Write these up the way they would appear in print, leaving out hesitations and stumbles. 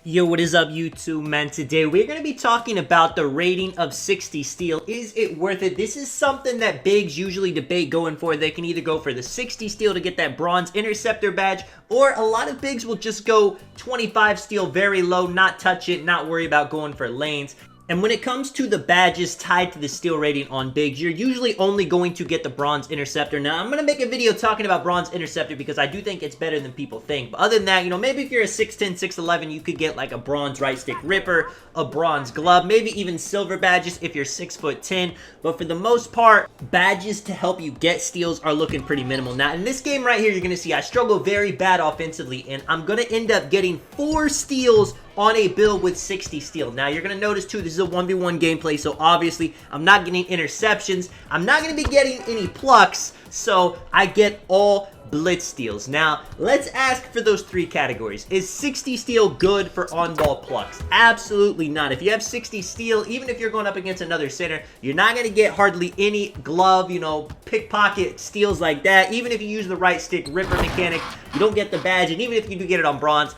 Yo, what is up, YouTube, man? Today we're going to be talking about the rating of 60 steel. Is it worth it? This is something that bigs usually debate going for. They can either go for the 60 steel to get that bronze interceptor badge, or a lot of bigs will just go 25 steel very low, not touch it, not worry about going for lanes. And when it comes to the badges tied to the steel rating on bigs, you're usually only going to get the bronze interceptor. Now, I'm going to make a video talking about bronze interceptor because I do think it's better than people think. But other than that, you know, maybe if you're a 6'10", 6'11", you could get like a bronze right stick ripper, a bronze glove, maybe even silver badges if you're 6'10". But for the most part, badges to help you get steals are looking pretty minimal. Now, in this game right here, you're going to see I struggle very bad offensively, and I'm going to end up getting 4 steals on a build with 60 steel. Now, you're going to notice, too, this is a 1v1 gameplay, so obviously, I'm not getting interceptions. I'm not going to be getting any plucks, so I get all blitz steals. Now, let's ask for those 3 categories. Is 60 steel good for on-ball plucks? Absolutely not. If you have 60 steel, even if you're going up against another center, you're not going to get hardly any glove, you know, pickpocket steals like that. Even if you use the right stick ripper mechanic, you don't get the badge, and even if you do get it on bronze,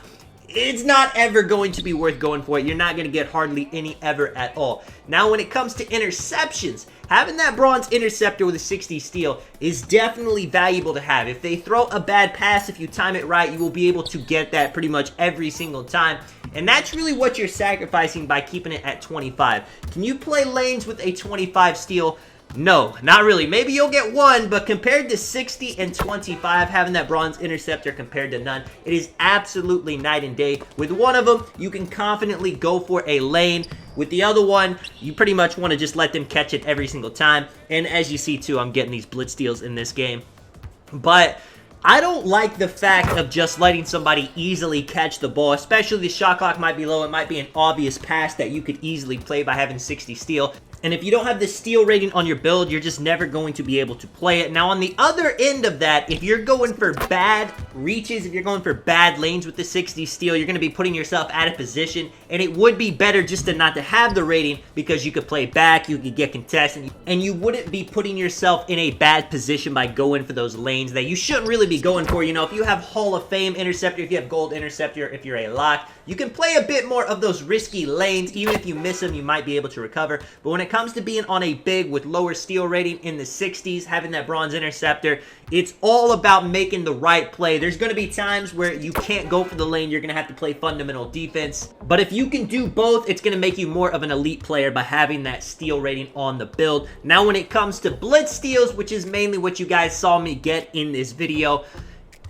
it's not ever going to be worth going for it. You're not going to get hardly any ever at all. Now, when it comes to interceptions, having that bronze interceptor with a 60 steel is definitely valuable to have. If they throw a bad pass, if you time it right, you will be able to get that pretty much every single time. And that's really what you're sacrificing by keeping it at 25. Can you play lanes with a 25 steel? No, not really. Maybe you'll get 1, but compared to 60 and 25, having that bronze interceptor compared to none, it is absolutely night and day. With one of them, you can confidently go for a lane. With the other one, you pretty much want to just let them catch it every single time. And as you see too, I'm getting these blitz steals in this game. But I don't like the fact of just letting somebody easily catch the ball, especially the shot clock might be low. It might be an obvious pass that you could easily play by having 60 steel. And if you don't have the steel rating on your build, you're just never going to be able to play it. Now, on the other end of that, if you're going for bad reaches, if you're going for bad lanes with the 60 steel, you're going to be putting yourself out of position. And it would be better just to not to have the rating because you could play back, you could get contested, and you wouldn't be putting yourself in a bad position by going for those lanes that you shouldn't really be going for. You know, if you have Hall of Fame interceptor, if you have gold interceptor, if you're a lock, you can play a bit more of those risky lanes. Even if you miss them, you might be able to recover. But when it comes to being on a big with lower steel rating in the 60s, having that bronze interceptor, it's all about making the right play. There's going to be times where you can't go for the lane. You're going to have to play fundamental defense. But if you can do both, it's going to make you more of an elite player by having that steel rating on the build. Now, when it comes to blitz steals, which is mainly what you guys saw me get in this video,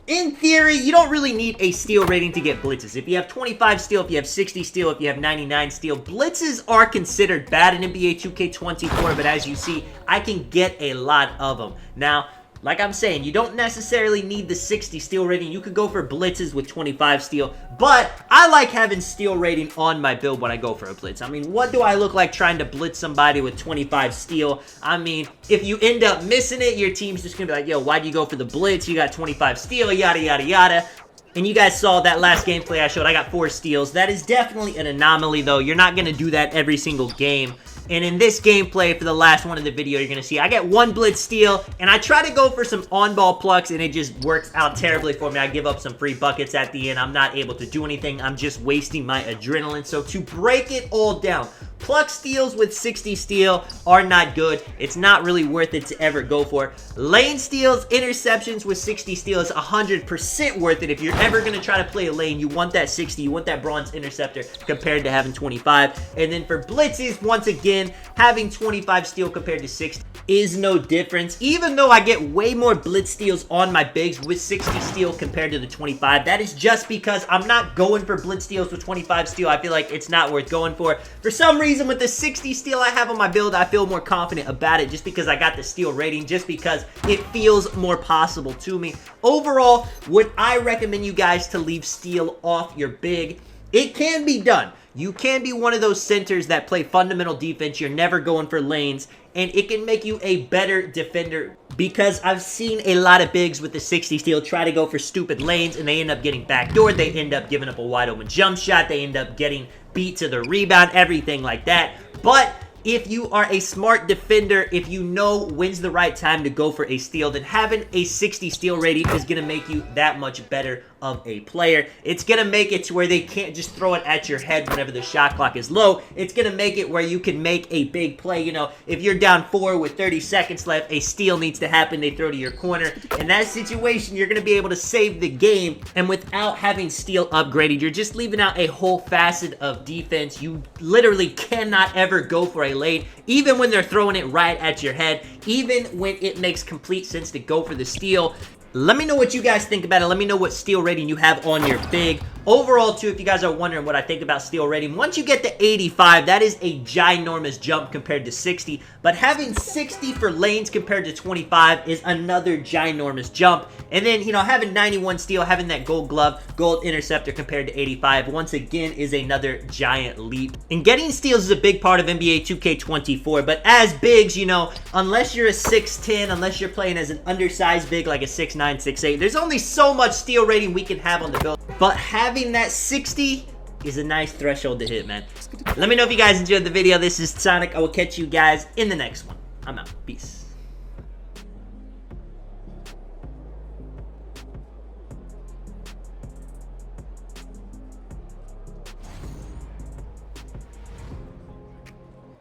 in theory, you don't really need a steel rating to get blitzes. If you have 25 steel, if you have 60 steel, if you have 99 steel, blitzes are considered bad in NBA 2K24, but as you see, I can get a lot of them. Now, like I'm saying, you don't necessarily need the 60 steel rating. You could go for blitzes with 25 steel, but I like having steel rating on my build when I go for a blitz. I mean, what do I look like trying to blitz somebody with 25 steel? I mean, if you end up missing it, your team's just gonna be like, yo, why'd you go for the blitz? You got 25 steel, yada, yada, yada. And you guys saw that last gameplay I showed. I got 4 steals. That is definitely an anomaly, though. You're not gonna do that every single game. And in this gameplay, for the last one of the video, you're going to see I get 1 blitz steal, and I try to go for some on-ball plucks, and it just works out terribly for me. I give up some free buckets at the end. I'm not able to do anything. I'm just wasting my adrenaline. So to break it all down, pluck steals with 60 steel are not good. It's not really worth it to ever go for. Lane steals, interceptions with 60 steel is 100% worth it. If you're ever going to try to play a lane, you want that 60, you want that bronze interceptor compared to having 25. And then for blitzes, once again, having 25 steel compared to 60 is no difference. Even though I get way more blitz steals on my bigs with 60 steel compared to the 25, that is just because I'm not going for blitz steals with 25 steel. I feel like it's not worth going for. For some reason, with the 60 steel I have on my build, I feel more confident about it just because I got the steel rating, just because it feels more possible to me. Overall, would I recommend you guys to leave steel off your big? It can be done. You can be one of those centers that play fundamental defense. You're never going for lanes, and it can make you a better defender, because I've seen a lot of bigs with the 60 steel try to go for stupid lanes, and they end up getting backdoored. They end up giving up a wide open jump shot. They end up getting beat to the rebound, everything like that. But if you are a smart defender, if you know when's the right time to go for a steal, then having a 60 steal rating is going to make you that much better of a player. It's going to make it to where they can't just throw it at your head whenever the shot clock is low. It's going to make it where you can make a big play. You know, if you're down 4 with 30 seconds left, a steal needs to happen. They throw to your corner. In that situation, you're going to be able to save the game. And without having steal upgraded, you're just leaving out a whole facet of defense. You literally cannot ever go for a lane, even when they're throwing it right at your head, even when it makes complete sense to go for the steal. Let me know what you guys think about it. Let me know what steal rating you have on your big. Overall, too, if you guys are wondering what I think about steal rating, once you get to 85, that is a ginormous jump compared to 60. But having 60 for lanes compared to 25 is another ginormous jump. And then, you know, having 91 steal, having that gold glove, gold interceptor compared to 85, once again, is another giant leap. And getting steals is a big part of NBA 2K24. But as bigs, you know, unless you're a 6'10", unless you're playing as an undersized big like a 6'9", 6'8", there's only so much steal rating we can have on the build. But having that 60 is a nice threshold to hit, man. Let me know if you guys enjoyed the video. This is Sonic. I will catch you guys in the next one. I'm out. Peace.